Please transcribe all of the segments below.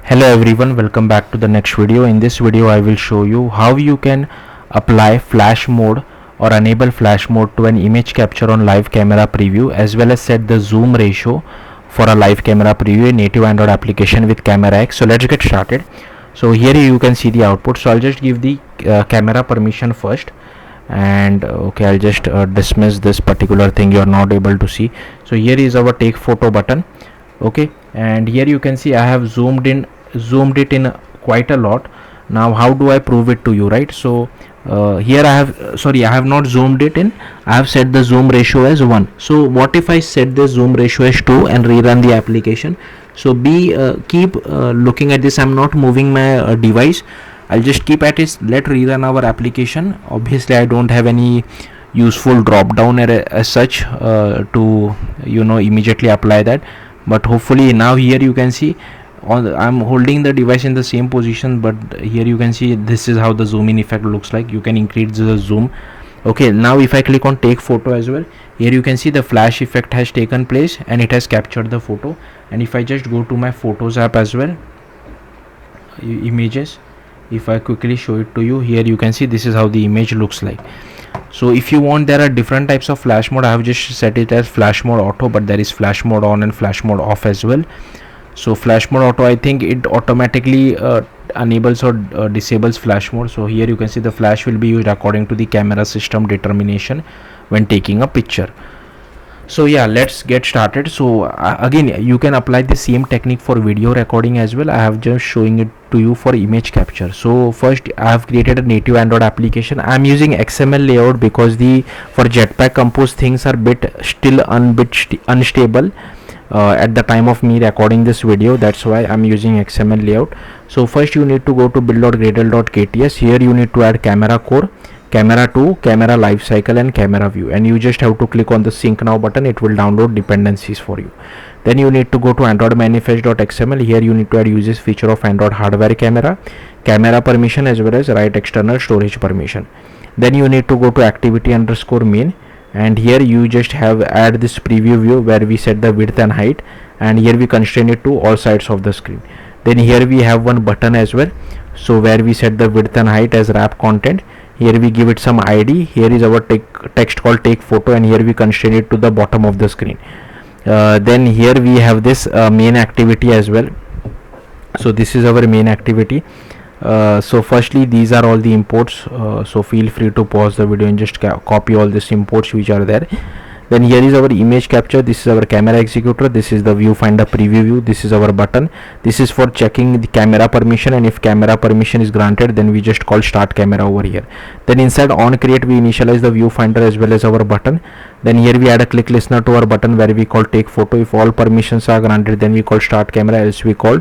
Hello everyone, welcome back to the next video. In this video I will show you how you can apply flash mode or enable flash mode to an image capture on live camera preview, as well as set the zoom ratio for a live camera preview in native Android application with CameraX. So let's get started. So here you can see the output. So I'll just give the camera permission first, and okay, I'll just dismiss this particular thing you are not able to see. So here is our take photo button. Okay, and here you can see I have zoomed it in quite a lot. Now how do I prove it to you, right? So here I have not zoomed it in. I have set the zoom ratio as 1. So what if I set the zoom ratio as 2 and rerun the application? So keep looking at this. I'm not moving my device. I'll just keep at it. Let's rerun our application. Obviously I don't have any useful drop down as such to immediately apply that, but hopefully now here you can see I'm holding the device in the same position, but here you can see this is how the zoom in effect looks like. You can increase the zoom. Okay, now if I click on take photo as well, here you can see the flash effect has taken place and it has captured the photo. And if I just go to my photos app as well, images, if I quickly show it to you, here you can see this is how the image looks like. So if you want, there are different types of flash mode. I have just set it as flash mode auto, but there is flash mode on and flash mode off as well. So flash mode auto, I think it automatically enables or disables flash mode. So here you can see the flash will be used according to the camera system determination when taking a picture. So yeah, let's get started. So again, you can apply the same technique for video recording as well. I have just showing it to you for image capture. So first I have created a native Android application. I am using XML layout because for Jetpack Compose things are still unstable at the time of me recording this video. That's why I'm using XML layout. So first you need to go to build.gradle.kts. Here you need to add camera core, camera 2, camera lifecycle, and camera view, and you just have to click on the sync now button. It will download dependencies for you. Then you need to go to android manifest.xml. Here you need to add uses feature of Android hardware camera permission, as well as write external storage permission. Then you need to go to activity underscore main, and here you just have add this preview view where we set the width and height, and here we constrain it to all sides of the screen. Then here we have one button as well, so where we set the width and height as wrap content. Here we give it some ID. Here is our text called take photo, and here we constrain it to the bottom of the screen. Then here we have this main activity as well. So this is our main activity. So firstly, these are all the imports, so feel free to pause the video and just copy all these imports which are there. Then here is our image capture. This is our camera executor. This is the viewfinder preview view. This is our button. This is for checking the camera permission, and if camera permission is granted, then we just call start camera over here. Then inside on create, we initialize the viewfinder as well as our button. Then here we add a click listener to our button where we call take photo. If all permissions are granted, then we call start camera, else we call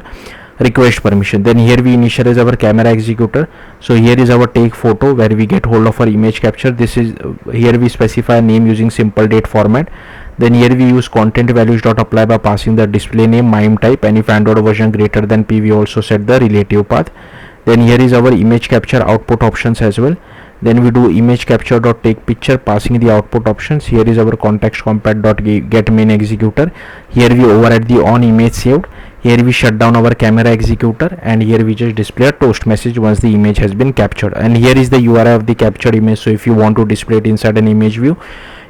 request permission. Then here we initialize our camera executor. So here is our take photo where we get hold of our image capture. This is here we specify a name using simple date format. Then here we use content values dot apply by passing the display name, mime type, and if Android version greater than P, we also set the relative path. Then here is our image capture output options as well. Then we do image capture dot take picture, passing the output options. Here is our context compat dot get main executor. Here we override the on image saved. Here we shut down our camera executor, and here we just display a toast message once the image has been captured. And here is the URI of the captured image. So if you want to display it inside an image view,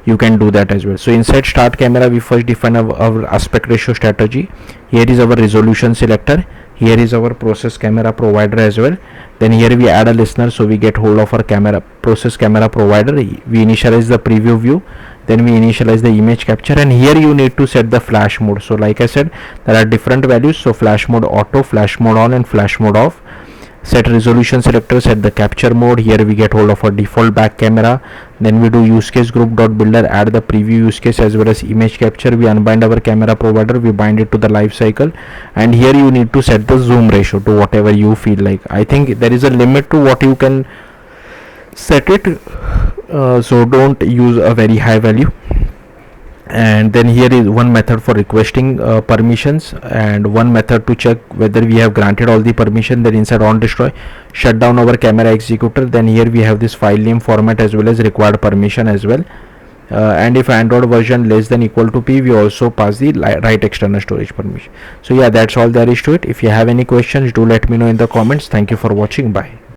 you can do that as well. So inside start camera, we first define our aspect ratio strategy. Here is our resolution selector. Here is our process camera provider as well. Then here we add a listener, so we get hold of our process camera provider. We initialize the preview view, then we initialize the image capture, and here you need to set the flash mode. So like I said, there are different values. So flash mode auto, flash mode on, and flash mode off. Set resolution selector, set the capture mode. Here we get hold of our default back camera. Then we do use case group dot builder, add the preview use case as well as image capture. We unbind our camera provider, we bind it to the life cycle, and here you need to set the zoom ratio to whatever you feel like. I think there is a limit to what you can set it, so don't use a very high value. And then here is one method for requesting permissions, and one method to check whether we have granted all the permission. Then inside on destroy, shut down our camera executor. Then here we have this file name format as well as required permission as well. and if Android version less than equal to P, we also pass the write external storage permission. So yeah, that's all there is to it. If you have any questions, do let me know in the comments. Thank you for watching. Bye.